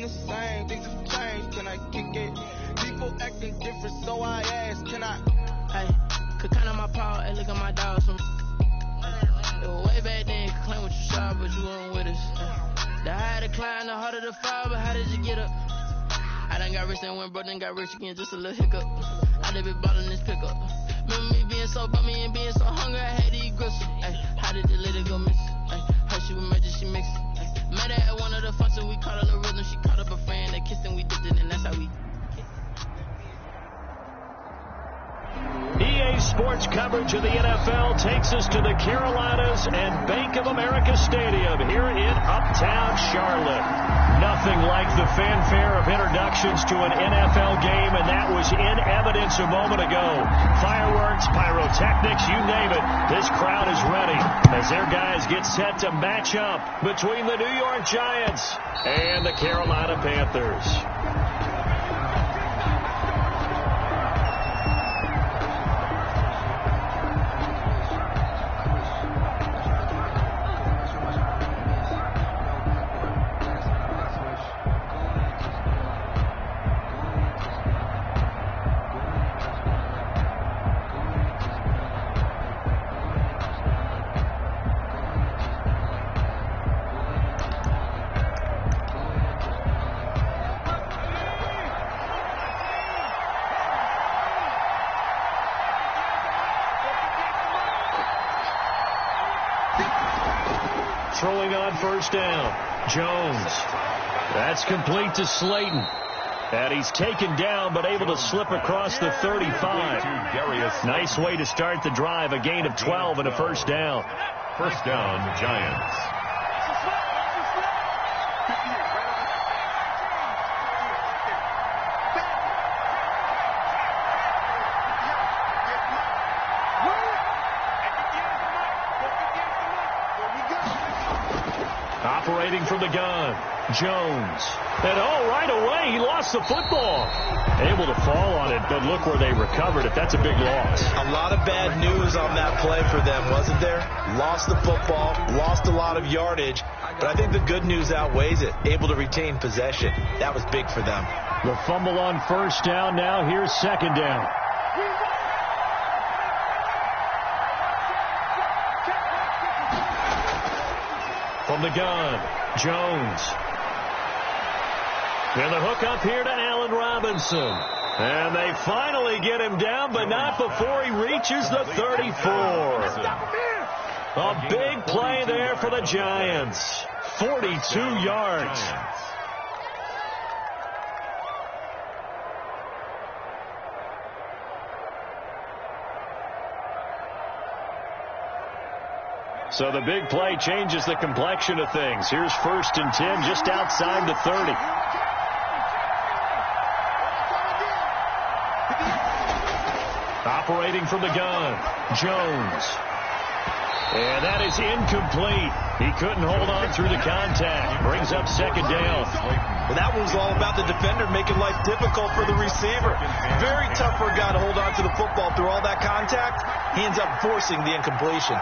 been the same. Things have changed. Can I kick it? People acting different, so I ask, can I? Hey, could count on my power, hey, look at my dogs. Way back then, you could claim what you saw, but you weren't with us. The higher the climb, the harder the fall, but how did you get up? I done got rich and went broke, then got rich again, just a little hiccup. I done been ballin' this pickup. Remember me being so bummy and being so hungry, I had to eat gristle. Ay, how did the lady go miss? Ay, her she was magic, she mixed. Met her at one of the functions, we caught a little rhythm, she caught up a friend, they kissed and we dipped it, and that's how we. EA Sports coverage of the NFL takes us to the Carolinas and Bank of America Stadium here in Uptown Charlotte. Nothing like the fanfare of introductions to an NFL game, and that was in evidence a moment ago. Fireworks, pyrotechnics, you name it. This crowd is ready as their guys get set to match up between the New York Giants and the Carolina Panthers. Throwing on first down. Jones. That's complete to Slayton. And he's taken down but able to slip across the 35. Nice way to start the drive. A gain of 12 and a first down. First down, Giants. Operating from the gun, Jones. And right away, he lost the football. Able to fall on it, but look where they recovered it. That's a big loss. A lot of bad news on that play for them, wasn't there? Lost the football, lost a lot of yardage, but I think the good news outweighs it. Able to retain possession. That was big for them. The fumble on first down. Now here's second down. From the gun, Jones. And the hook up here to Allen Robinson. And they finally get him down, but not before he reaches the 34. A big play there for the Giants. 42 yards. So the big play changes the complexion of things. Here's first and 10 just outside the 30. Operating from the gun, Jones. And that is incomplete. He couldn't hold on through the contact. Brings up second down. Well, that one was all about the defender making life difficult for the receiver. Very tough for a guy to hold on to the football through all that contact. He ends up forcing the incompletion.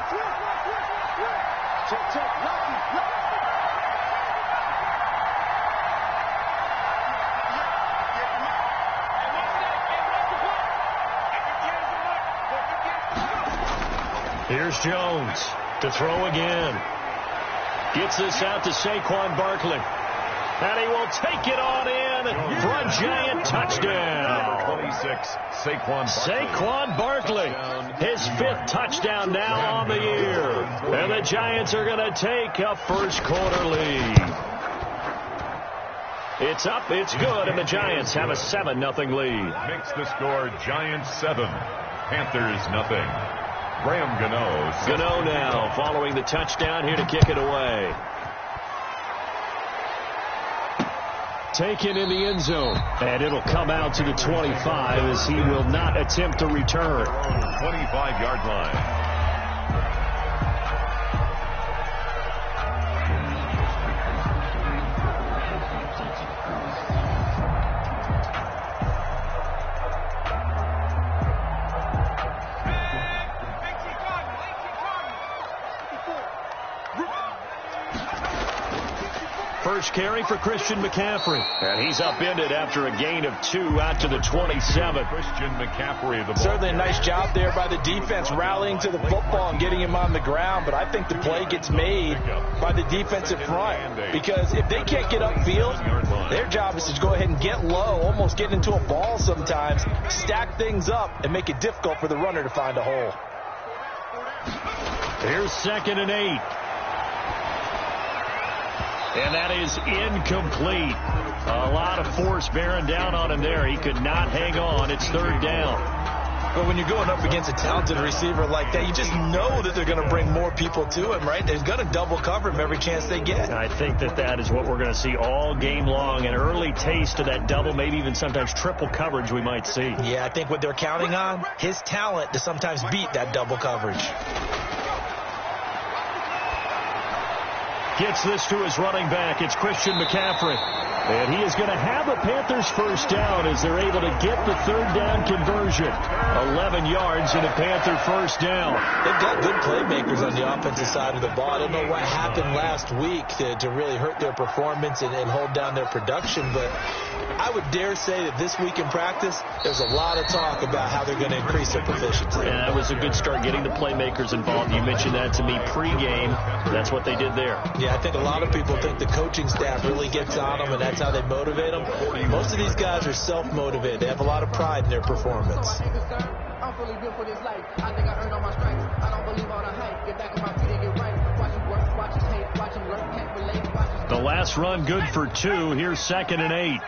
Here's Jones to throw again. Gets this out to Saquon Barkley. And he will take it on in for a Giant touchdown. 26, Saquon Barkley. His fifth touchdown now on the year. And the Giants are going to take a first quarter lead. It's up, it's good, and the Giants have a 7-0 lead. Makes the score Giants 7, Panthers 0. Graham Gano now following the touchdown here to kick it away. Taken in the end zone, and it'll come out to the 25 as he will not attempt to return. 25-yard line. first carry for Christian McCaffrey. And he's upended after a gain of 2 out to the 27. Christian McCaffrey, the ball. Certainly a nice job there by the defense rallying to the football and getting him on the ground, but I think the play gets made by the defensive front, because if they can't get upfield, their job is to go ahead and get low, almost get into a ball sometimes, stack things up, and make it difficult for the runner to find a hole. Here's 2nd and 8. And that is incomplete. A lot of force bearing down on him there. He could not hang on. It's 3rd down. But when you're going up against a talented receiver like that, you just know that they're going to bring more people to him, right? They're going to double cover him every chance they get. I think that is what we're going to see all game long. An early taste of that double, maybe even sometimes triple coverage we might see. Yeah, I think what they're counting on, his talent to sometimes beat that double coverage. Gets this to his running back. It's Christian McCaffrey. And he is going to have a Panthers first down as they're able to get the 3rd down conversion. 11 yards and a Panther first down. They've got good playmakers on the offensive side of the ball. I don't know what happened last week to really hurt their performance and hold down their production, but I would dare say that this week in practice, there's a lot of talk about how they're going to increase their proficiency. Yeah, that was a good start, getting the playmakers involved. You mentioned that to me pregame. That's what they did there. Yeah, I think a lot of people think the coaching staff really gets on them, and that's how they motivate them. Most of these guys are self-motivated. They have a lot of pride in their performance. I'm fully built for this life. I think I earned all my stripes. I don't believe all the hype. Get back on my feet and get right. Watch him work, watch his hate, watch him work, can't relate, watch his... The last run good for 2. Here's 2nd and 8.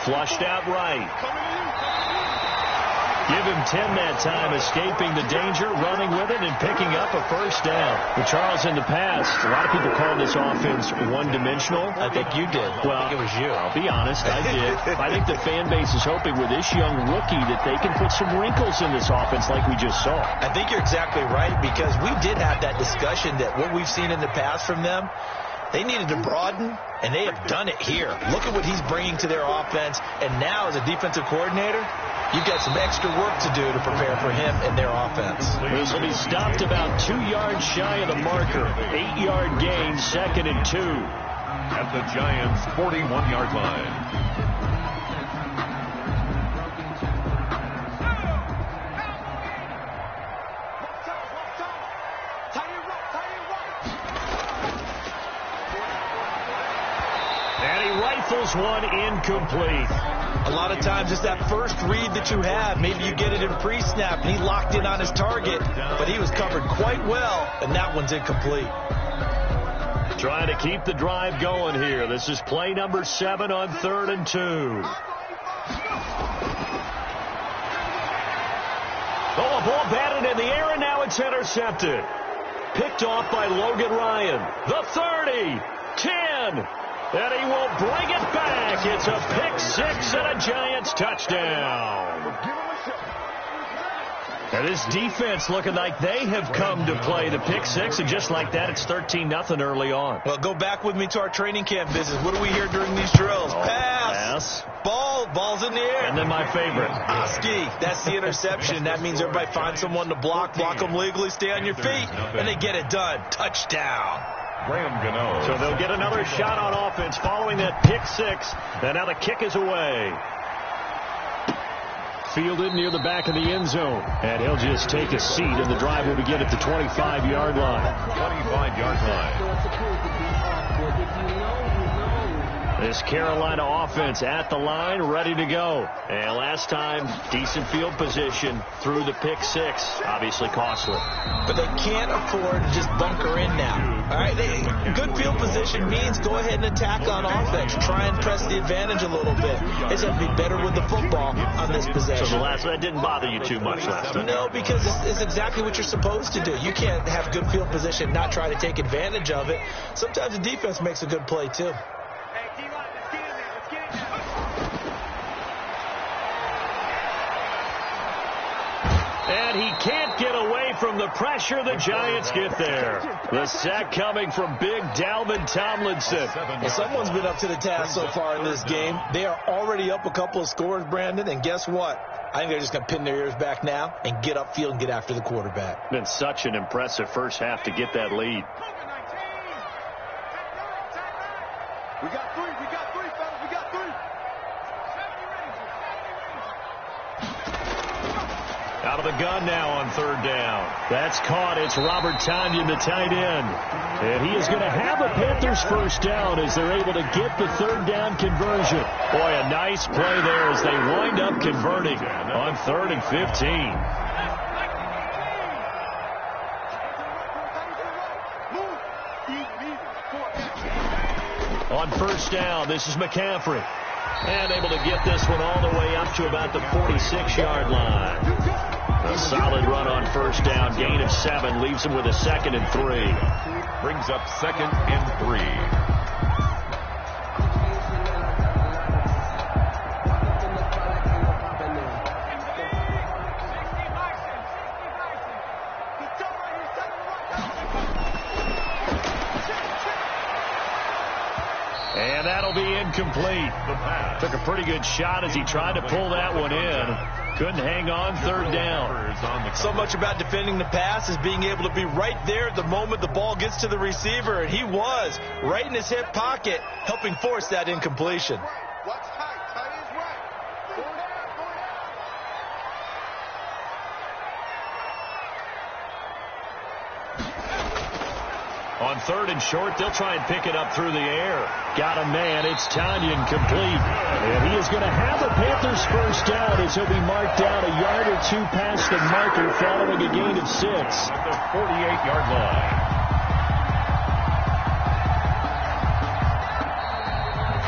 Flushed out right. Give him 10 that time, escaping the danger, running with it, and picking up a first down. But Charles, in the past, a lot of people call this offense one-dimensional. I think you did. Well, I think it was you. I'll be honest, I did. I think the fan base is hoping with this young rookie that they can put some wrinkles in this offense like we just saw. I think you're exactly right, because we did have that discussion that what we've seen in the past from them, they needed to broaden, and they have done it here. Look at what he's bringing to their offense, and now as a defensive coordinator, you've got some extra work to do to prepare for him and their offense. This will be stopped about 2 yards shy of the marker. 8-yard gain, 2nd and 2. At the Giants' 41-yard line. Rifles one incomplete. A lot of times it's that first read that you have. Maybe you get it in pre-snap, and he locked in on his target, but he was covered quite well, and that one's incomplete. Trying to keep the drive going here. This is play number 7 on 3rd and 2. Oh, a ball batted in the air, and now it's intercepted. Picked off by Logan Ryan. The 30, 10. And he will bring it back. It's a pick 6 and a Giants touchdown. And this defense looking like they have come to play the pick 6, and just like that, it's 13-0 early on. Well, go back with me to our training camp visits. What do we hear during these drills? Pass. Ball's in the air. And then my favorite. Oski. That's the interception. That means everybody finds someone to block them legally, stay on your feet, and they get it done. Touchdown. So they'll get another shot on offense following that pick 6. And now the kick is away. Fielded near the back of the end zone. And he'll just take a seat, and the drive will begin at the 25-yard line. 25-yard line. This Carolina offense at the line, ready to go. And last time, decent field position through the pick 6. Obviously costly. But they can't afford to just bunker in now. All right, good field position means go ahead and attack on offense. Try and press the advantage a little bit. They just have to be better with the football on this possession. So that didn't bother you too much last time? No, because it's exactly what you're supposed to do. You can't have good field position and not try to take advantage of it. Sometimes the defense makes a good play, too. And he can't get away away from the pressure. The Giants get there. The sack coming from big Dalvin Tomlinson. Well, someone's been up to the task so far in this game. They are already up a couple of scores, Brandon, and guess what? I think they're just going to pin their ears back now and get upfield and get after the quarterback. Been such an impressive first half to get that lead. We got three, fellas, we got three. Out of the gun now on third down. That's caught. It's Robert Tonyan, the tight end. And he is going to have a Panthers first down as they're able to get the third down conversion. Boy, a nice play there as they wind up converting on 3rd and 15. On first down, this is McCaffrey. And able to get this one all the way up to about the 46-yard line. A solid run on first down. Gain of 7. Leaves him with a 2nd and 3. Brings up 2nd and 3. And that'll be incomplete. Took a pretty good shot as he tried to pull that one in. Couldn't hang on third down. So much about defending the pass is being able to be right there at the moment the ball gets to the receiver. And he was right in his hip pocket, helping force that incompletion. On 3rd and short, they'll try and pick it up through the air. Got a man. It's Tonyan complete. And he is going to have a Panthers first down as he'll be marked down a yard or 2 past the marker following a gain of 6. At the 48-yard line.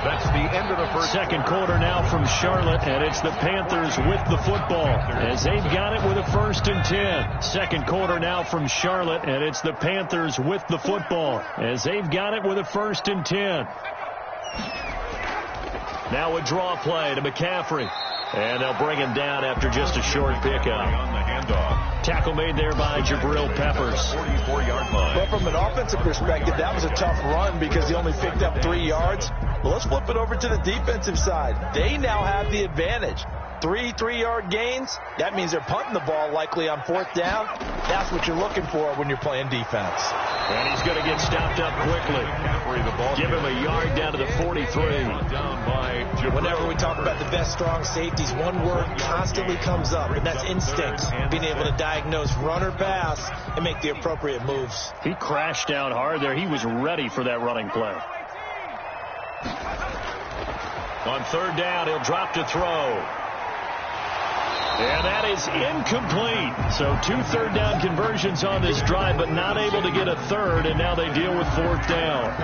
That's the end of the first. Second quarter now from Charlotte, and it's the Panthers with the football as they've got it with a 1st and 10. Second quarter now from Charlotte, and it's the Panthers with the football as they've got it with a 1st and 10. Now a draw play to McCaffrey, and they'll bring him down after just a short pickup. On the handoff. Tackle made there by Jabril Peppers. 44-yard line. Well, from an offensive perspective, that was a tough run because he only picked up 3 yards. Well, let's flip it over to the defensive side. They now have the advantage. 3 3-yard gains. That means they're punting the ball likely on 4th down. That's what you're looking for when you're playing defense. And he's going to get stopped up quickly. Give him a yard down to the 43. Whenever we talk about the best strong safeties, one word constantly comes up, and that's instincts. Being able to diagnose run or pass and make the appropriate moves. He crashed down hard there. He was ready for that running play. On 3rd down, he'll drop to throw. And that is incomplete. So 2 third down conversions on this drive, but not able to get a 3rd, and now they deal with 4th down.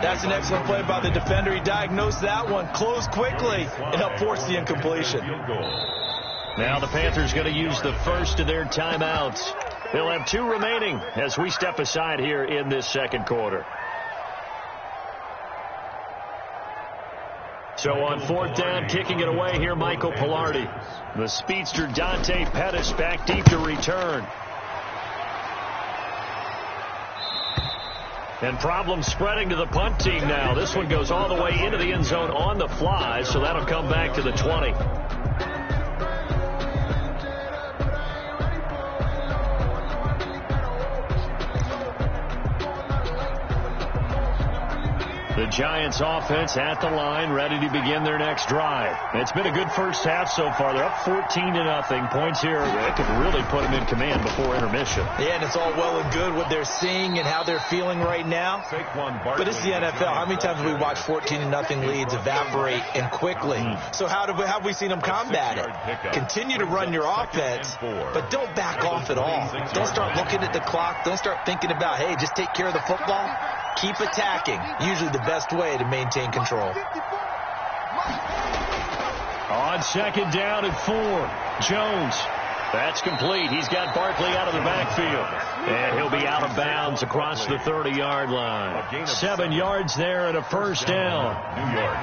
That's an excellent play by the defender. He diagnosed that one, closed quickly, and helped force the incompletion. Now the Panthers going to use the first of their timeouts. They'll have 2 remaining as we step aside here in this second quarter. So on 4th down, kicking it away here, Michael Pilardi. The speedster Dante Pettis back deep to return. And problems spreading to the punt team now. This one goes all the way into the end zone on the fly, so that'll come back to the 20. The Giants offense at the line, ready to begin their next drive. It's been a good first half so far. They're up 14-0. Points here that could really put them in command before intermission. Yeah, and it's all well and good what they're seeing and how they're feeling right now. But it's the NFL. How many times have we watched 14-0 leads evaporate and quickly? So how have we seen them combat it? Continue to run your offense, but don't back off at all. Don't start looking at the clock. Don't start thinking about, hey, just take care of the football. Keep attacking. Usually the best way to maintain control. On 2nd down at 4, Jones. That's complete. He's got Barkley out of the backfield. And he'll be out of bounds across the 30-yard line. 7 yards there and a first down. New York.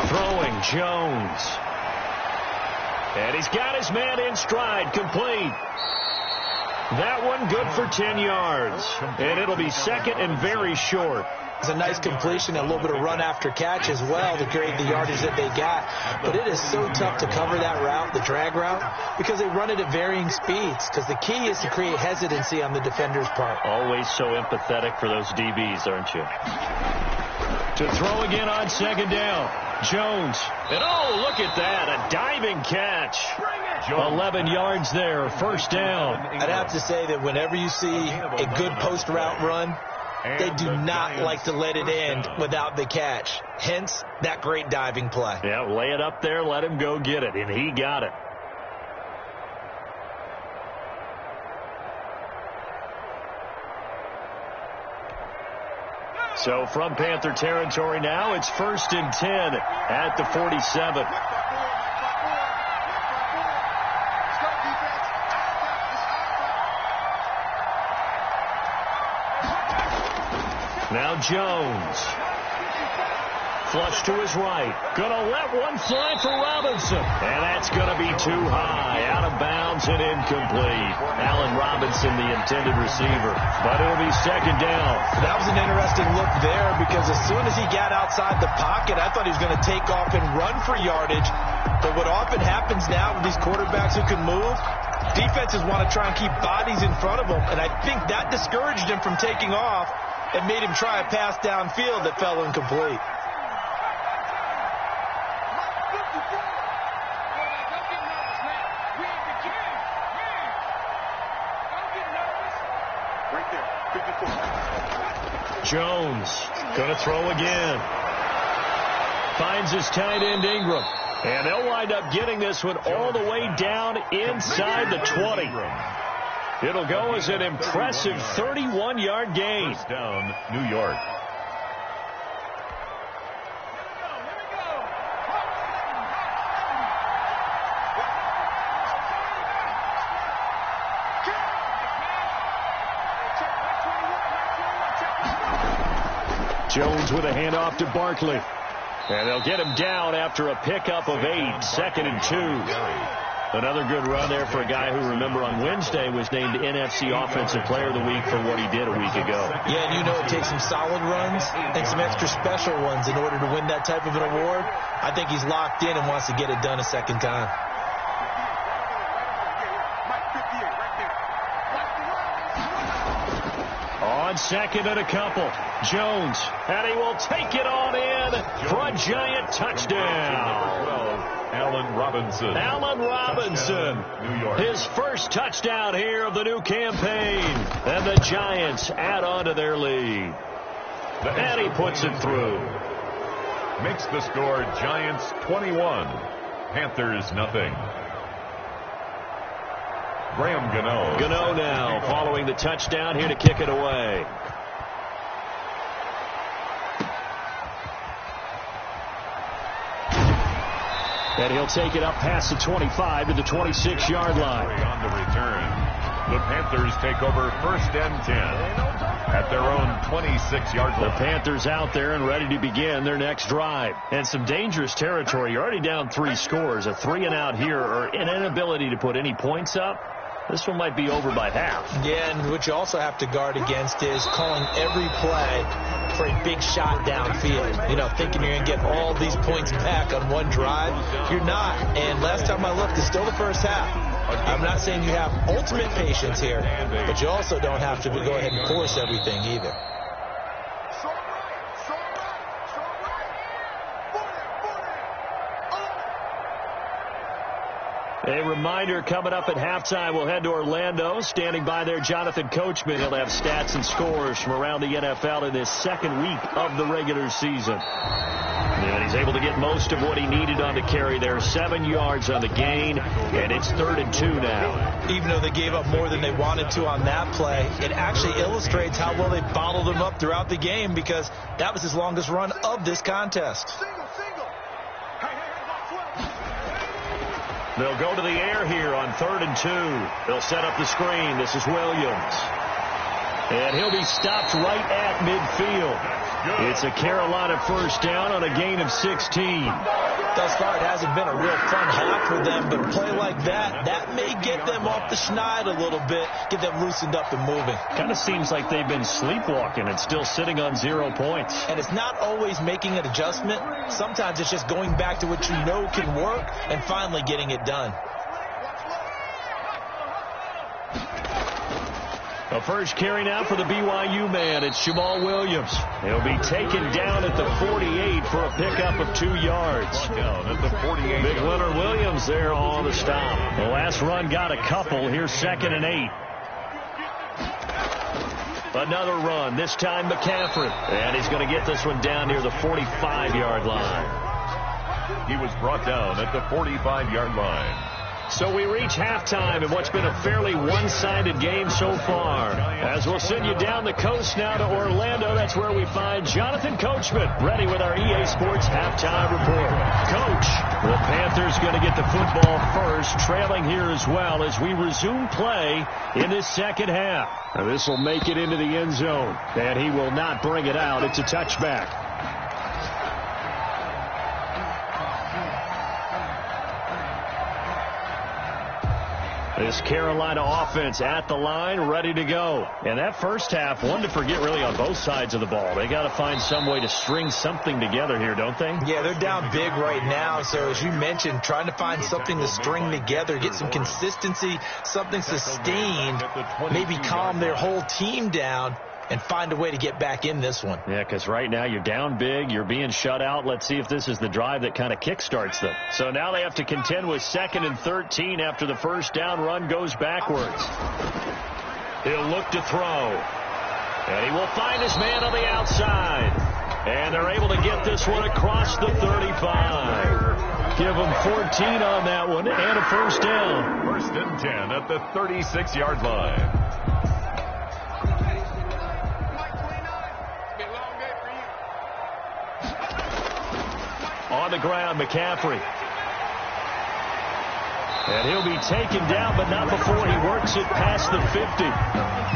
Throwing Jones. And he's got his man in stride, complete. That one good for 10 yards. And it'll be second and very short. It's a nice completion, a little bit of run after catch as well to create the yardage that they got. But it is so tough to cover that route, the drag route, because they run it at varying speeds. Because the key is to create hesitancy on the defender's part. Always so empathetic for those DBs, aren't you? To throw again on second down. Jones. And oh, look at that. A diving catch. 11 yards there. First down. I'd have to say that whenever you see a good post route run, they do not like to let it end without the catch. Hence, that great diving play. Yeah, lay it up there, let him go get it, and he got it. So from Panther territory now, it's 1st and 10 at the 47. Now Jones. Flush to his right. Gonna let one fly for Robinson. And that's gonna be too high. Out of bounds and incomplete. Allen Robinson, the intended receiver. But it'll be second down. That was an interesting look there because as soon as he got outside the pocket, I thought he was going to take off and run for yardage. But what often happens now with these quarterbacks who can move, defenses want to try and keep bodies in front of them. And I think that discouraged him from taking off and made him try a pass downfield that fell incomplete. Jones going to throw again. Finds his tight end Ingram. And they'll wind up getting this one all the way down inside the 20. It'll go as an impressive 31-yard gain. First down, New York. Jones with a handoff to Barkley. And they'll get him down after a pickup of 8, 2nd and 2. Another good run there for a guy who, remember, on Wednesday was named NFC Offensive Player of the Week for what he did a week ago. Yeah, and you know it takes some solid runs and some extra special ones in order to win that type of an award. I think he's locked in and wants to get it done a second time. On second and a couple, Jones, and he will take it on in for a giant touchdown. Allen Robinson. Allen Robinson, New York. his first touchdown here of the new campaign. And the Giants add on to their lead. And he puts it through. Makes the score Giants 21, Panthers nothing. Graham Gano. Gano now following the touchdown here to kick it away. And he'll take it up past the 25 to the 26-yard line. On the return, the Panthers take over 1st and 10 at their own 26-yard line. The Panthers out there and ready to begin their next drive. And some dangerous territory. You're already down 3 scores. A 3-and-out here or an inability to put any points up. This one might be over by half. Yeah, and what you also have to guard against is calling every play for a big shot downfield. You know, thinking you're going to get all these points back on one drive. You're not. And last time I looked, it's still the first half. I'm not saying you have ultimate patience here, but you also don't have to go ahead and force everything either. A reminder, coming up at halftime, we'll head to Orlando. Standing by there, Jonathan Coachman. He'll have stats and scores from around the NFL in this second week of the regular season. And he's able to get most of what he needed on the carry there. 7 yards on the gain, and it's 3rd and 2 now. Even though they gave up more than they wanted to on that play, it actually illustrates how well they bottled them up throughout the game because that was his longest run of this contest. They'll go to the air here on 3rd and 2. They'll set up the screen. This is Williams. And he'll be stopped right at midfield. It's a Carolina first down on a gain of 16. Thus far, it hasn't been a real fun half for them, but a play like that may get them off the schneid a little bit, get them loosened up and moving. Kind of seems like they've been sleepwalking and still sitting on 0 points. And it's not always making an adjustment. Sometimes it's just going back to what you know can work and finally getting it done. A first carry now for the BYU man. It's Jamal Williams. He'll be taken down at the 48 for a pickup of 2 yards. Down at the 48. Big Leonard Williams there on the stop. The last run got a couple. Here's 2nd and 8. Another run, this time McCaffrey. And he's going to get this one down near the 45-yard line. He was brought down at the 45-yard line. So we reach halftime in what's been a fairly one-sided game so far. As we'll send you down the coast now to Orlando, that's where we find Jonathan Coachman, ready with our EA Sports halftime report. Coach, the Panthers going to get the football first, trailing here as well as we resume play in this second half. Now this will make it into the end zone, and he will not bring it out. It's a touchback. This Carolina offense at the line, ready to go. And that first half, one to forget really on both sides of the ball. They got to find some way to string something together here, don't they? Yeah, they're down big right now. So as you mentioned, trying to find something to string together, get some consistency, something sustained, maybe calm their whole team down and find a way to get back in this one. Yeah, because right now you're down big, you're being shut out. Let's see if this is the drive that kind of kickstarts them. So now they have to contend with 2nd and 13 after the first down run goes backwards. He'll look to throw. And he will find his man on the outside. And they're able to get this one across the 35. Give them 14 on that one and a first down. 1st and 10 at the 36-yard line. On the ground, McCaffrey. And he'll be taken down, but not before he works it past the 50.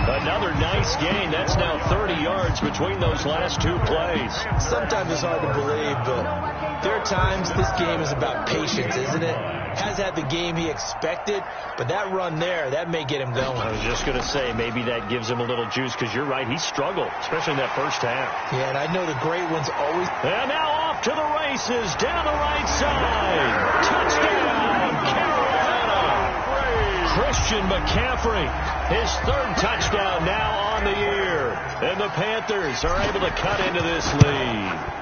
Another nice gain. That's now 30 yards between those last 2 plays. Sometimes it's hard to believe, but there are times this game is about patience, isn't it? Has had the game he expected, but that run there, that may get him going. I was just going to say, maybe that gives him a little juice, because you're right, he struggled, especially in that first half. Yeah, and I know the great ones always... And now off to the races, down the right side. Touchdown, Carolina. Christian McCaffrey, his 3rd touchdown now on the year. And the Panthers are able to cut into this lead.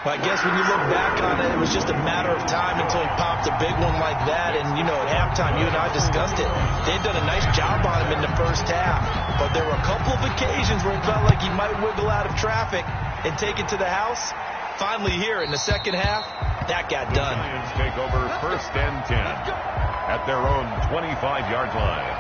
Well, I guess when you look back on it, it was just a matter of time until he popped a big one like that. And, you know, at halftime, you and I discussed it. They'd done a nice job on him in the first half. But there were a couple of occasions where it felt like he might wiggle out of traffic and take it to the house. Finally here in the second half, that got done. The Lions take over 1st and 10 at their own 25-yard line.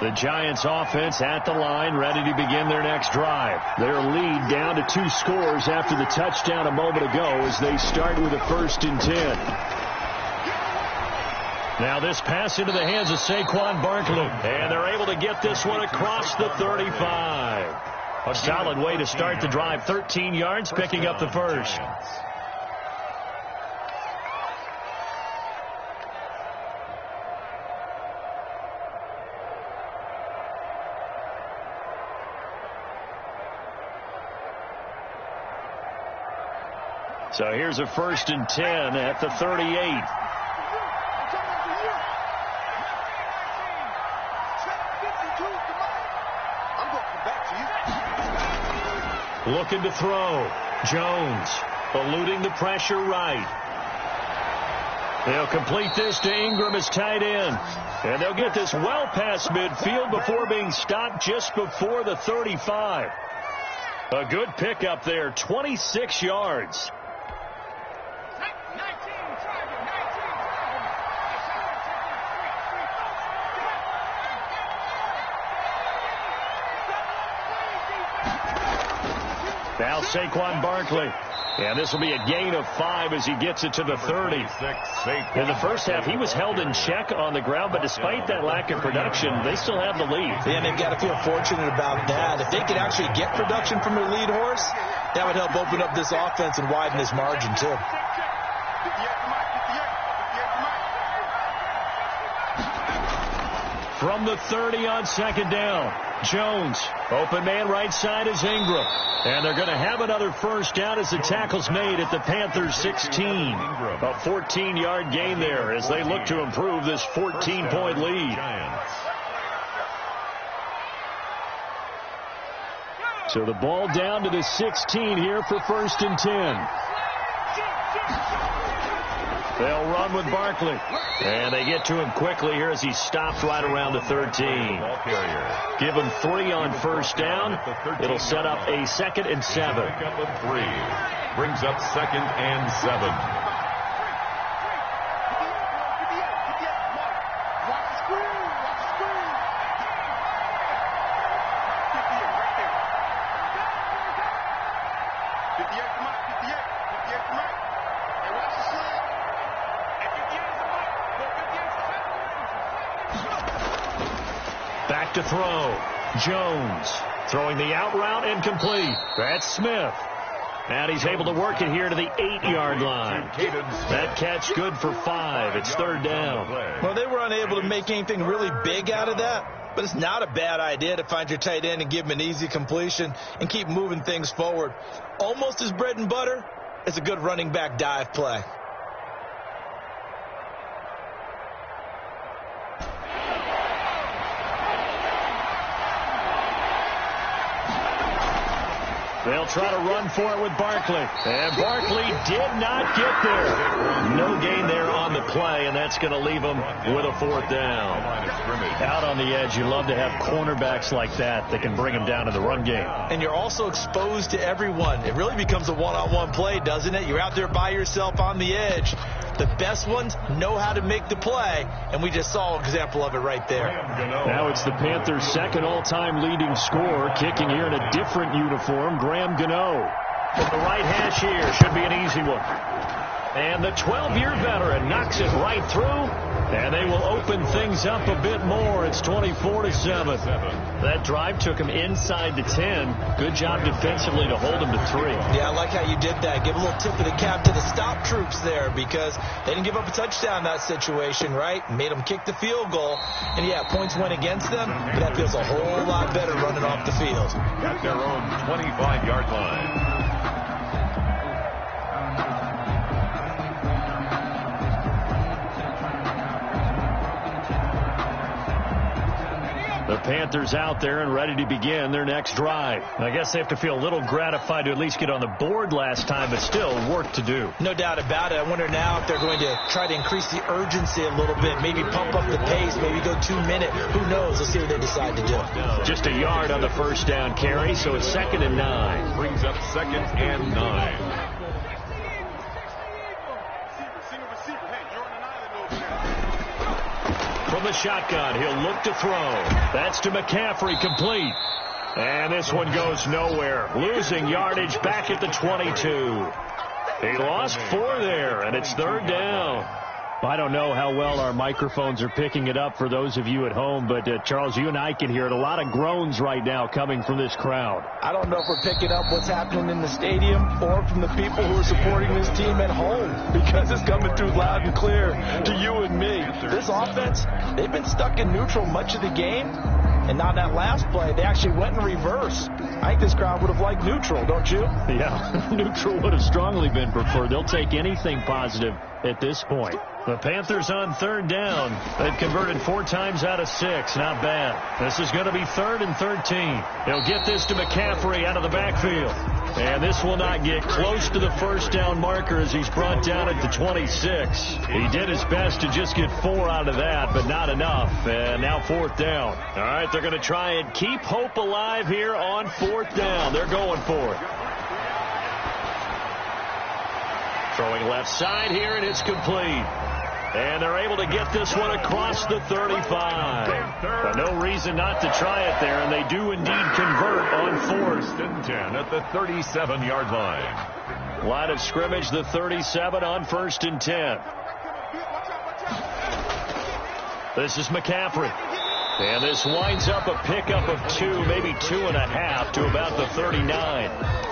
The Giants offense at the line, ready to begin their next drive. Their lead down to 2 scores after the touchdown a moment ago as they start with a 1st and 10. Now this pass into the hands of Saquon Barkley. And they're able to get this one across the 35. A solid way to start the drive. 13 yards, picking up the first. So here's a 1st and 10 at the 38. Looking to throw. Jones eluding the pressure right. They'll complete this to Ingram as tight end. And they'll get this well past midfield before being stopped just before the 35. A good pickup there, 26 yards. Now Saquon Barkley. And this will be a gain of 5 as he gets it to the 30. In the first half, he was held in check on the ground, but despite that lack of production, they still have the lead. Yeah, they've got to feel fortunate about that. If they could actually get production from their lead horse, that would help open up this offense and widen this margin, too. From the 30 on second down, Jones. Open man right side is Ingram. And they're going to have another first down as the tackle's made at the Panthers' 16. A 14-yard gain there as they look to improve this 14-point lead. So the ball down to the 16 here for 1st and 10. They'll run with Barkley. And they get to him quickly here as he stopped right around the 13. Give him 3 on first down. It'll set up a 2nd and 7. Brings up 2nd and 7. Back to throw. Jones throwing the out route incomplete. That's Smith. And he's able to work it here to the 8-yard line. That catch good for 5. It's 3rd down. Well, they were unable to make anything really big out of that, but it's not a bad idea to find your tight end and give him an easy completion and keep moving things forward. Almost as bread and butter as a good running back dive play. They'll try to run for it with Barkley. And Barkley did not get there. No gain there on the play, and that's going to leave him with a 4th down. Out on the edge, you love to have cornerbacks like that can bring him down to the run game. And you're also exposed to everyone. It really becomes a one-on-one play, doesn't it? You're out there by yourself on the edge. The best ones know how to make the play, and we just saw an example of it right there. Now it's the Panthers' 2nd all-time leading scorer, kicking here in a different uniform, Graham Gano. From the right hash here, should be an easy one. And the 12-year veteran knocks it right through, and they will open things up a bit more. It's 24-7. That drive took him inside the 10. Good job defensively to hold him to 3. Yeah, I like how you did that. Give a little tip of the cap to the stop troops there because they didn't give up a touchdown in that situation, right? Made them kick the field goal. And, yeah, points went against them, but that feels a whole lot better running off the field. At their own 25-yard line. The Panthers out there and ready to begin their next drive. I guess they have to feel a little gratified to at least get on the board last time, but still work to do. No doubt about it. I wonder now if they're going to try to increase the urgency a little bit, maybe pump up the pace, maybe go 2 minute. Who knows? Let's see what they decide to do. Just a yard on the first down carry, so it's 2nd and 9. Brings up 2nd and 9. From the shotgun, he'll look to throw. That's to McCaffrey, complete. And this one goes nowhere. Losing yardage back at the 22. He lost 4 there, and it's 3rd down. I don't know how well our microphones are picking it up for those of you at home, but Charles, you and I can hear it. A lot of groans right now coming from this crowd. I don't know if we're picking up what's happening in the stadium or from the people who are supporting this team at home because it's coming through loud and clear to you and me. This offense, they've been stuck in neutral much of the game, and on that last play, they actually went in reverse. I think this crowd would have liked neutral, don't you? Yeah, neutral would have strongly been preferred. They'll take anything positive at this point. The Panthers on 3rd down. They've converted 4 times out of 6. Not bad. This is going to be 3rd and 13. He'll get this to McCaffrey out of the backfield. And this will not get close to the first down marker as he's brought down at the 26. He did his best to just get 4 out of that, but not enough. And now 4th down. All right, they're going to try and keep hope alive here on 4th down. They're going for it. Throwing left side here, and it's complete. And they're able to get this one across the 35. But no reason not to try it there, and they do indeed convert on 4th and 10 at the 37-yard line. Line of scrimmage, the 37 on 1st and 10. This is McCaffrey. And this winds up a pickup of 2, maybe 2.5 to about the 39.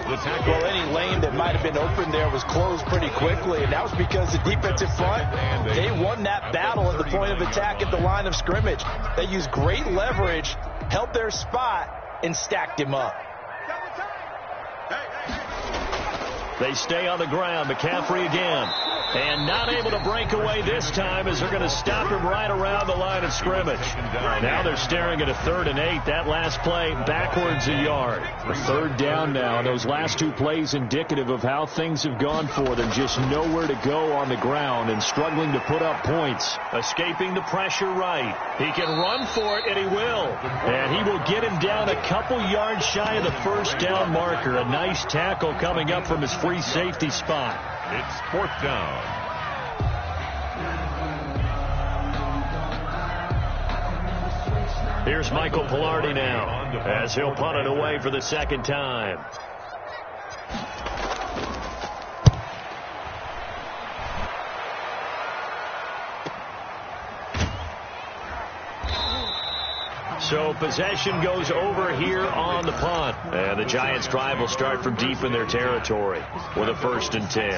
Well, any lane that might have been open there was closed pretty quickly, and that was because the defensive front, they won that battle at the point of attack at the line of scrimmage. They used great leverage, held their spot, and stacked him up. They stay on the ground. McCaffrey again. And not able to break away this time as they're going to stop him right around the line of scrimmage. Now they're staring at a 3rd and 8. That last play backwards a yard. A 3rd down now. Those last 2 plays indicative of how things have gone for them. Just nowhere to go on the ground and struggling to put up points. Escaping the pressure right. He can run for it, and he will. And he will get him down a couple yards shy of the 1st down marker. A nice tackle coming up from his free safety spot. It's 4th down. Here's Michael Pilardi now as he'll punt it away for the 2nd time. So possession goes over here on the punt. And the Giants' drive will start from deep in their territory with a 1st and 10.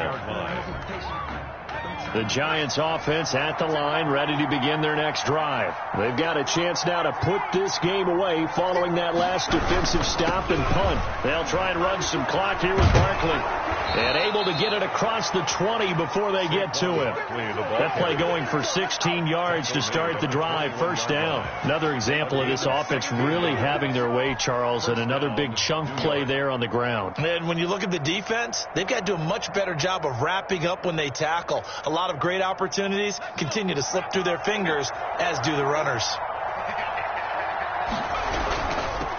The Giants offense at the line, ready to begin their next drive. They've got a chance now to put this game away following that last defensive stop and punt. They'll try and run some clock here with Barkley. And able to get it across the 20 before they get to him. That play going for 16 yards to start the drive. 1st down. Another example of this offense really having their way, Charles, and another big chunk play there on the ground. And when you look at the defense, they've got to do a much better job of wrapping up when they tackle. A lot of great opportunities continue to slip through their fingers, as do the runners.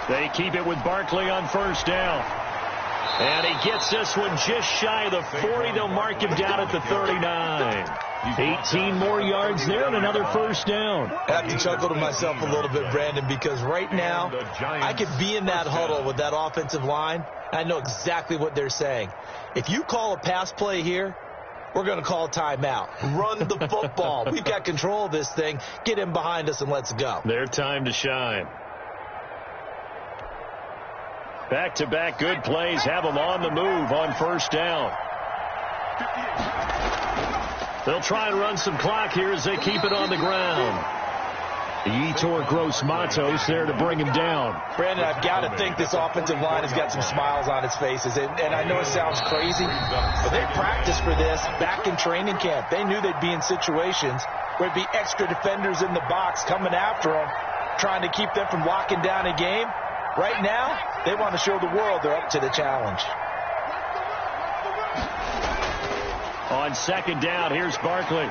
They keep it with Barkley on 1st down. And he gets this one just shy of the 40. They'll mark him down at the 39. 18 more yards there and another 1st down. I have to chuckle to myself a little bit, Brandon, because right now I could be in that huddle with that offensive line. I know exactly what they're saying. If you call a pass play here, we're going to call a timeout. Run the football. We've got control of this thing. Get him behind us and let's go. Their time to shine. Back-to-back good plays have them on the move on 1st down. They'll try and run some clock here as they keep it on the ground. Yetur Gross-Matos there to bring him down. Brandon, I've got to think this offensive line has got some smiles on its faces. And I know it sounds crazy, but they practiced for this back in training camp. They knew they'd be in situations where there'd be extra defenders in the box coming after them, trying to keep them from locking down a game. Right now, they want to show the world they're up to the challenge. On 2nd down, here's Barkley.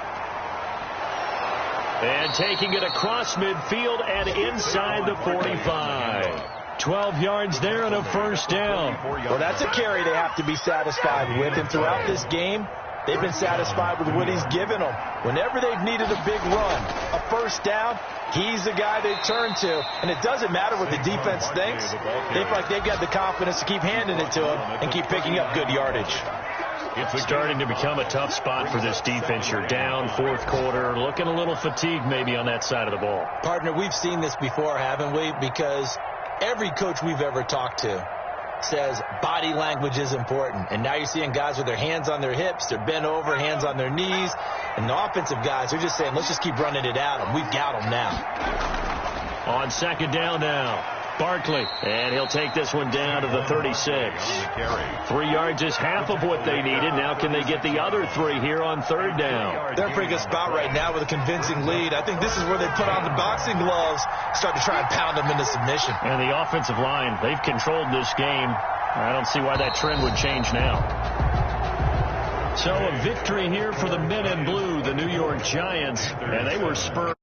And taking it across midfield and inside the 45. 12 yards there and a 1st down. Well, that's a carry they have to be satisfied with. And throughout this game, they've been satisfied with what he's given them. Whenever they've needed a big run, a 1st down, he's the guy they turn to. And it doesn't matter what the defense thinks. They feel like they've got the confidence to keep handing it to him and keep picking up good yardage. It's starting to become a tough spot for this defense. You're down 4th quarter, looking a little fatigued maybe on that side of the ball. Partner, we've seen this before, haven't we? Because every coach we've ever talked to says body language is important. And now you're seeing guys with their hands on their hips, they're bent over, hands on their knees. And the offensive guys are just saying, let's just keep running it at them. We've got them now. On 2nd down now. Barkley, and he'll take this one down to the 36. 3 yards is half of what they needed. Now can they get the other 3 here on 3rd down? They're in a pretty good spot right now with a convincing lead. I think this is where they put on the boxing gloves, start to try and pound them into submission. And the offensive line, they've controlled this game. I don't see why that trend would change now. So a victory here for the men in blue, the New York Giants, and they were spurred.